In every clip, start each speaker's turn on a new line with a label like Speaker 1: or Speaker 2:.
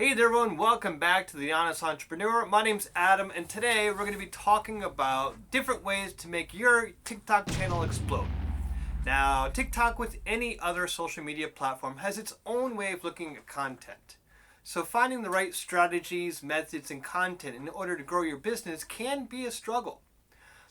Speaker 1: Hey there everyone, welcome back to The Honest Entrepreneur. My name's Adam and today we're going to be talking about different ways to make your TikTok channel explode. Now, TikTok with any other social media platform has its own way of looking at content. So finding the right strategies, methods, and content in order to grow your business can be a struggle.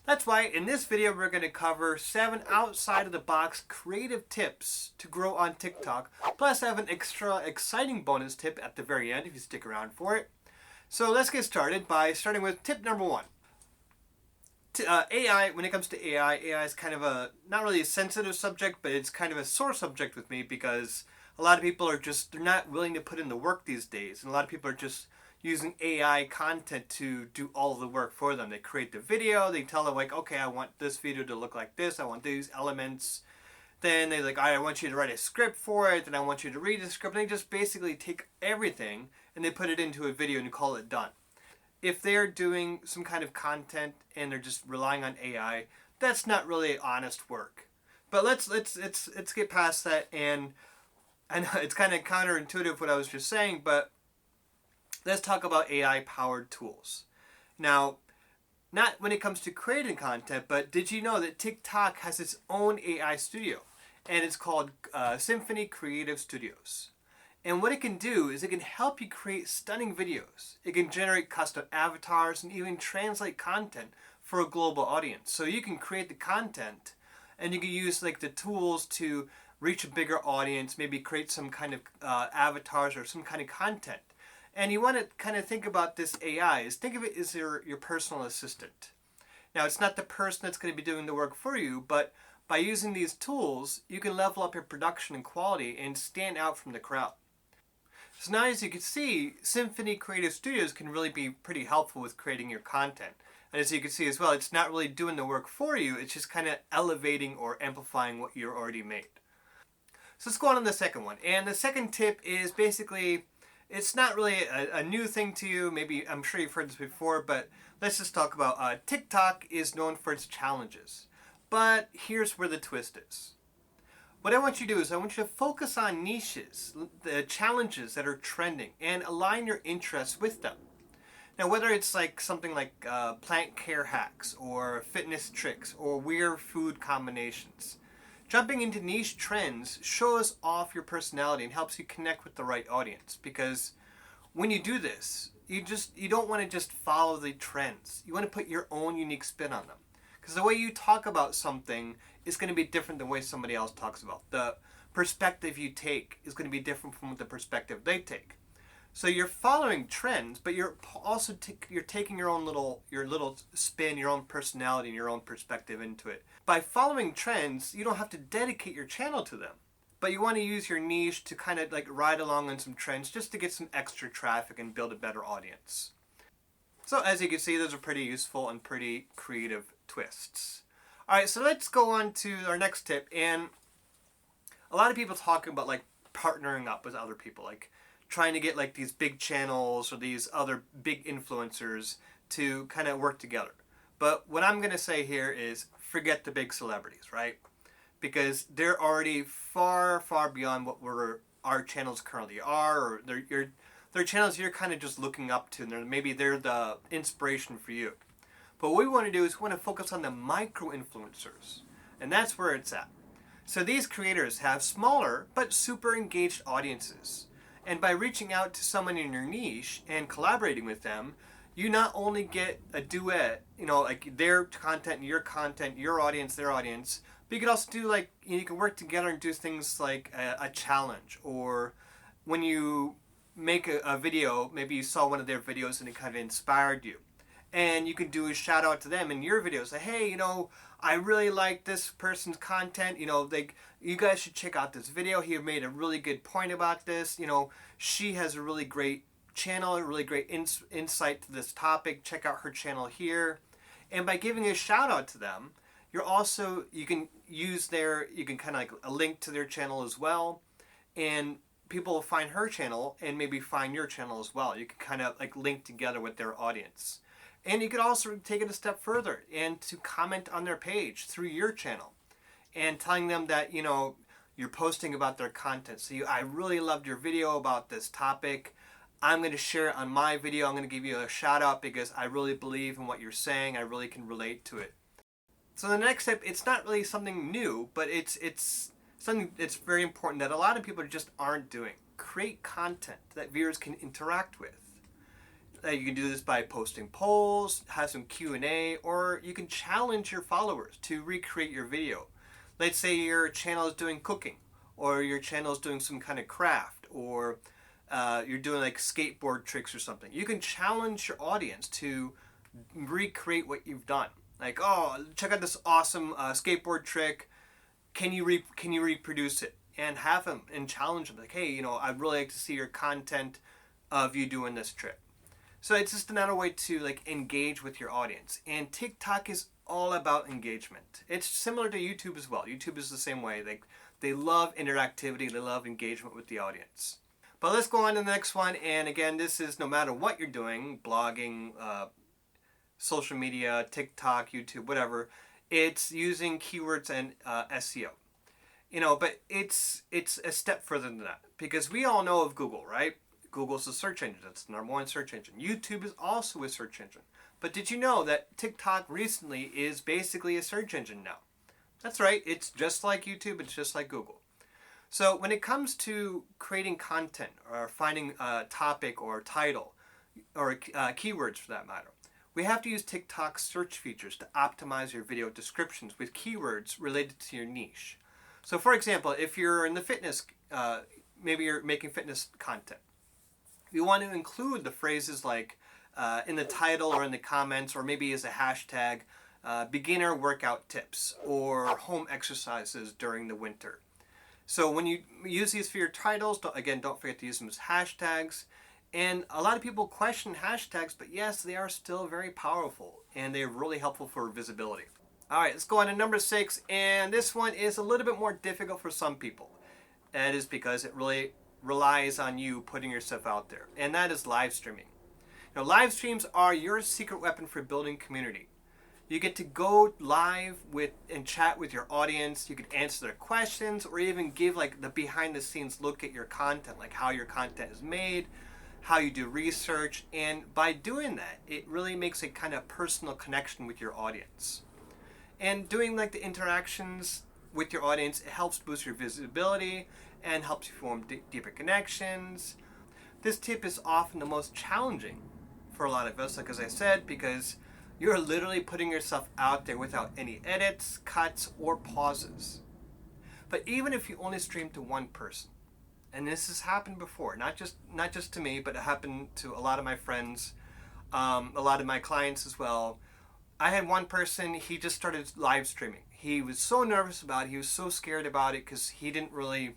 Speaker 1: That's why in this video we're going to cover 7 outside of the box creative tips to grow on TikTok. Plus I have an extra exciting bonus tip at the very end if you stick around for it. So let's get started by starting with tip number 1. AI, when it comes to AI is kind of a, not really a sensitive subject, but it's kind of a sore subject with me because a lot of people are just, they're not willing to put in the work these days. And a lot of people are just using AI content to do all of the work for them. They create the video, they tell them like, okay, I want this video to look like this, I want these elements. Then they like, I want you to write a script for it, and I want you to read the script. And they just basically take everything and they put it into a video and call it done. If they're doing some kind of content and they're just relying on AI, that's not really honest work. But let's get past that. And I know it's kind of counterintuitive what I was just saying, but let's talk about AI-powered tools. Now, not when it comes to creating content, but did you know that TikTok has its own AI studio? And it's called Symphony Creative Studios. And what it can do is it can help you create stunning videos. It can generate custom avatars and even translate content for a global audience. So you can create the content and you can use like the tools to reach a bigger audience, maybe create some kind of avatars or some kind of content. And you want to kind of think about this AI, think of it as your personal assistant. Now, it's not the person that's going to be doing the work for you, but by using these tools, you can level up your production and quality and stand out from the crowd. So now, as you can see, Symphony Creative Studios can really be pretty helpful with creating your content. And as you can see as well, it's not really doing the work for you, it's just kind of elevating or amplifying what you're already made. So let's go on to the second one. And the second tip is basically, it's not really a new thing to you. Maybe, I'm sure you've heard this before, but let's just talk about TikTok is known for its challenges. But here's where the twist is. What I want you to do is I want you to focus on niches, the challenges that are trending, and align your interests with them. Now, whether it's like something like plant care hacks or fitness tricks or weird food combinations, jumping into niche trends shows off your personality and helps you connect with the right audience. Because when you do this, you don't want to just follow the trends. You want to put your own unique spin on them. Because the way you talk about something is going to be different than the way somebody else talks about. The perspective you take is going to be different from the perspective they take. So you're following trends, but you're also you're taking your little spin, your own personality, and your own perspective into it. By following trends, you don't have to dedicate your channel to them, but you want to use your niche to kind of like ride along on some trends just to get some extra traffic and build a better audience. So as you can see, those are pretty useful and pretty creative twists. All right, so let's go on to our next tip. And a lot of people talking about like partnering up with other people, like trying to get like these big channels or these other big influencers to kind of work together. But what I'm going to say here is forget the big celebrities, right? Because they're already far, far beyond what our channels currently are, or they're channels you're kind of just looking up to, and maybe they're the inspiration for you. But what we want to do is we want to focus on the micro-influencers, and that's where it's at. So these creators have smaller but super engaged audiences. And by reaching out to someone in your niche and collaborating with them, you not only get a duet, like their content, your audience, their audience, but you can also do like, you can work together and do things like a challenge, or when you make a video, maybe you saw one of their videos and it kind of inspired you. And you can do a shout out to them in your video. Say, hey, I really like this person's content. You guys should check out this video. He made a really good point about this. She has a really great channel, a really great insight to this topic. Check out her channel here. And by giving a shout out to them, you can kind of like a link to their channel as well. And people will find her channel and maybe find your channel as well. You can kind of like link together with their audience. And you could also take it a step further and to comment on their page through your channel and telling them that, you're posting about their content. So I really loved your video about this topic. I'm going to share it on my video. I'm going to give you a shout out because I really believe in what you're saying. I really can relate to it. So the next step, it's not really something new, but it's something that's very important that a lot of people just aren't doing. Create content that viewers can interact with. You can do this by posting polls, have some Q&A, or you can challenge your followers to recreate your video. Let's say your channel is doing cooking, or your channel is doing some kind of craft, or you're doing like skateboard tricks or something. You can challenge your audience to recreate what you've done. Like, oh, check out this awesome skateboard trick. Can you reproduce it? And have them and challenge them. Like, hey, I'd really like to see your content of you doing this trick. So it's just another way to like engage with your audience. And TikTok is all about engagement. It's similar to YouTube as well. YouTube is the same way. They love interactivity. They love engagement with the audience. But let's go on to the next one. And again, this is no matter what you're doing, blogging, social media, TikTok, YouTube, whatever. It's using keywords and SEO. But it's a step further than that. Because we all know of Google, right? Google's a search engine. That's the #1 search engine. YouTube is also a search engine. But did you know that TikTok recently is basically a search engine now? That's right. It's just like YouTube. It's just like Google. So when it comes to creating content or finding a topic or title or keywords for that matter, we have to use TikTok's search features to optimize your video descriptions with keywords related to your niche. So for example, if you're in the fitness, maybe you're making fitness content, you want to include the phrases like in the title or in the comments or maybe as a hashtag, beginner workout tips or home exercises during the winter. So when you use these for your titles, don't forget to use them as hashtags. And a lot of people question hashtags, but yes, they are still very powerful and they're really helpful for visibility. All right, let's go on to number 6. And this one is a little bit more difficult for some people. That is because it really relies on you putting yourself out there. And that is live streaming. Live streams are your secret weapon for building community. You get to go live with and chat with your audience. You can answer their questions or even give like the behind the scenes look at your content, like how your content is made, how you do research. And by doing that, it really makes a kind of personal connection with your audience. And doing like the interactions with your audience, it helps boost your visibility and helps you form deeper connections. This tip is often the most challenging for a lot of us, like as I said, because you're literally putting yourself out there without any edits, cuts, or pauses. But even if you only stream to one person, and this has happened before, not just to me, but it happened to a lot of my friends, a lot of my clients as well. I had one person, he just started live streaming. He was so nervous about it, he was so scared about it because he didn't really,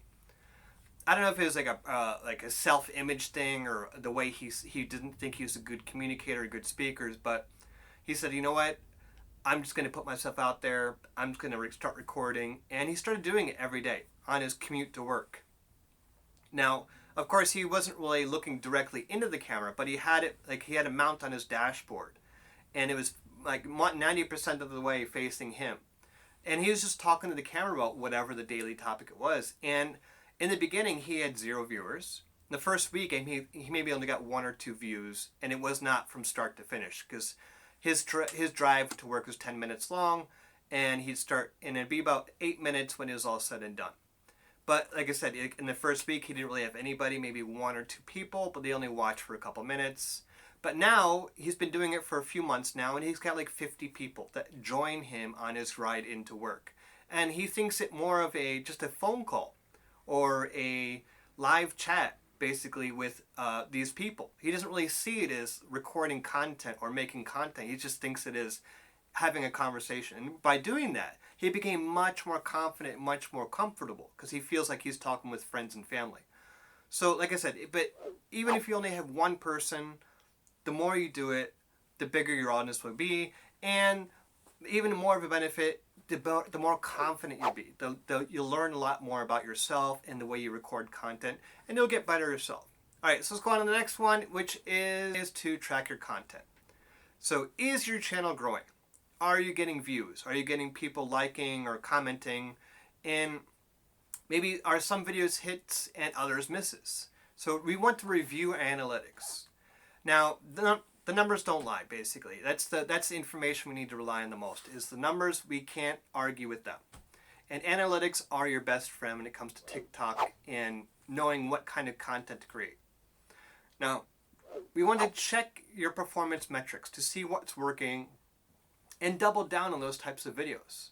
Speaker 1: I don't know if it was like a self-image thing or the way he didn't think he was a good communicator, a good speaker, but he said, you know what, I'm just going to put myself out there, I'm just going to start recording, and he started doing it every day on his commute to work. Now, of course, he wasn't really looking directly into the camera, but he had a mount on his dashboard, and it was like 90% of the way facing him. And he was just talking to the camera about whatever the daily topic it was. And in the beginning, he had 0 viewers. The first week, he maybe only got 1 or 2 views, and it was not from start to finish because his drive to work was 10 minutes long, and it'd be about 8 minutes when it was all said and done. But like I said, in the first week, he didn't really have anybody, maybe 1 or 2 people, but they only watched for a couple minutes. But now, he's been doing it for a few months now, and he's got like 50 people that join him on his ride into work. And he thinks it more of just a phone call or a live chat, basically, with these people. He doesn't really see it as recording content or making content. He just thinks it is having a conversation. And by doing that, he became much more confident, much more comfortable, because he feels like he's talking with friends and family. So, like I said, but even if you only have one person, the more you do it, the bigger your audience will be, and even more of a benefit, the more confident you'll be. You'll learn a lot more about yourself and the way you record content, and you'll get better yourself. All right, so let's go on to the next one, which is to track your content. So is your channel growing? Are you getting views? Are you getting people liking or commenting? And maybe are some videos hits and others misses? So we want to review analytics. Now, the numbers don't lie, basically. That's the information we need to rely on the most, is the numbers. We can't argue with them. And analytics are your best friend when it comes to TikTok and knowing what kind of content to create. Now, we want to check your performance metrics to see what's working and double down on those types of videos.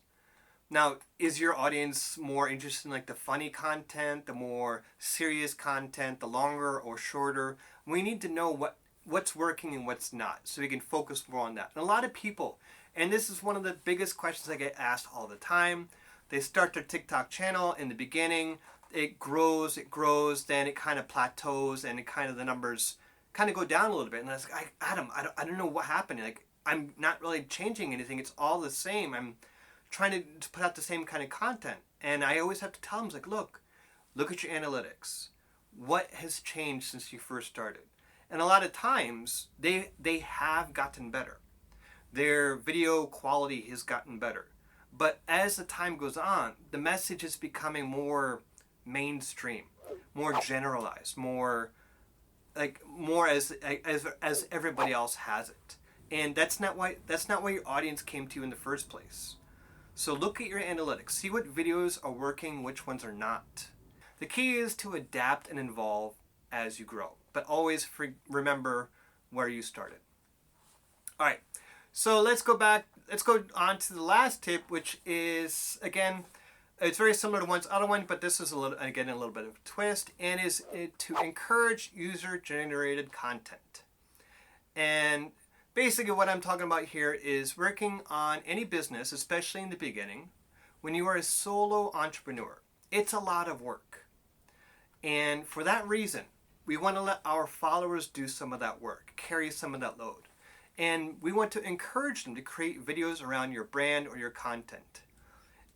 Speaker 1: Now, is your audience more interested in like the funny content, the more serious content, the longer or shorter? We need to know what's working and what's not, so we can focus more on that. And a lot of people, and this is one of the biggest questions I get asked all the time, they start their TikTok channel in the beginning, it grows, then it kind of plateaus, and it kind of, the numbers kind of go down a little bit. And I was like, Adam, I don't know what happened. Like, I'm not really changing anything. It's all the same. I'm trying to put out the same kind of content. And I always have to tell them, like, look at your analytics. What has changed since you first started? And a lot of times, they have gotten better. Their video quality has gotten better. But as the time goes on, the message is becoming more mainstream, more generalized, more as everybody else has it. And that's not why your audience came to you in the first place. So look at your analytics. See what videos are working, which ones are not. The key is to adapt and evolve as you grow, but always remember where you started. All right, so let's go on to the last tip, which is, again, it's very similar to one's other one, but this is a little bit of a twist, and is to encourage user-generated content. And basically what I'm talking about here is working on any business, especially in the beginning, when you are a solo entrepreneur. It's a lot of work. And for that reason, we want to let our followers do some of that work, carry some of that load. And we want to encourage them to create videos around your brand or your content.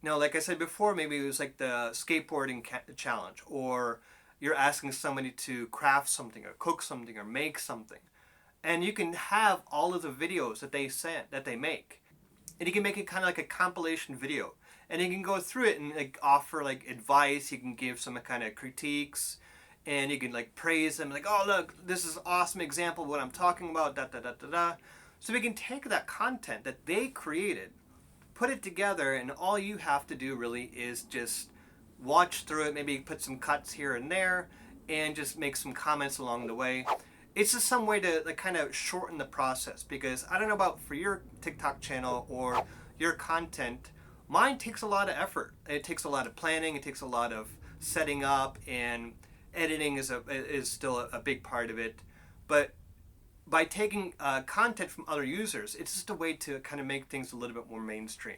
Speaker 1: Now, like I said before, maybe it was like the skateboarding challenge, or you're asking somebody to craft something or cook something or make something. And you can have all of the videos that they make. And you can make it kind of like a compilation video. And you can go through it and like offer like advice, you can give some kind of critiques, and you can like praise them, like, oh look, this is an awesome example of what I'm talking about, da da da da da. So we can take that content that they created, put it together, and all you have to do really is just watch through it, maybe put some cuts here and there, and just make some comments along the way. It's just some way to like kind of shorten the process, because I don't know about for your TikTok channel or your content, mine takes a lot of effort. It takes a lot of planning, it takes a lot of setting up, and editing is still a big part of it. But by taking content from other users, it's just a way to kind of make things a little bit more mainstream.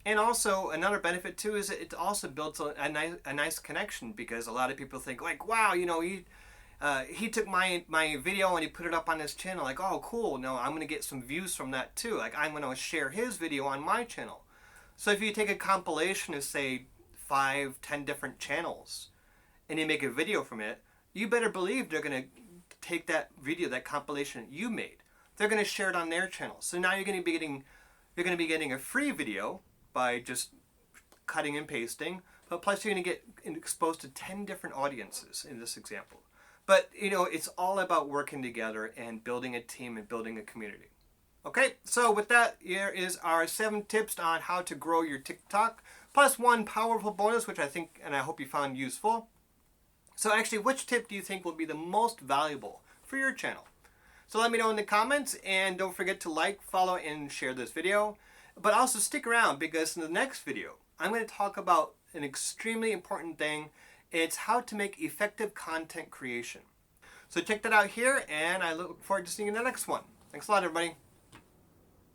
Speaker 1: And also another benefit too is it also builds a nice connection, because a lot of people think like, wow, you know, he took my video and he put it up on his channel, like, oh cool, no, I'm gonna get some views from that too, like I'm gonna share his video on my channel. So if you take a compilation of say 5-10 different channels and you make a video from it, you better believe they're gonna take that video, that compilation you made, they're going to share it on their channel. So now you're going to be getting a free video by just cutting and pasting, but plus you're going to get exposed to 10 different audiences in this example. But you know, it's all about working together and building a team and building a community. Okay, so with that, here is our 7 tips on how to grow your TikTok, plus one powerful bonus, which I think and I hope you found useful. So actually, which tip do you think will be the most valuable for your channel? So let me know in the comments, and don't forget to like, follow, and share this video. But also stick around, because in the next video, I'm going to talk about an extremely important thing. It's how to make effective content creation. So check that out here, and I look forward to seeing you in the next one. Thanks a lot, everybody.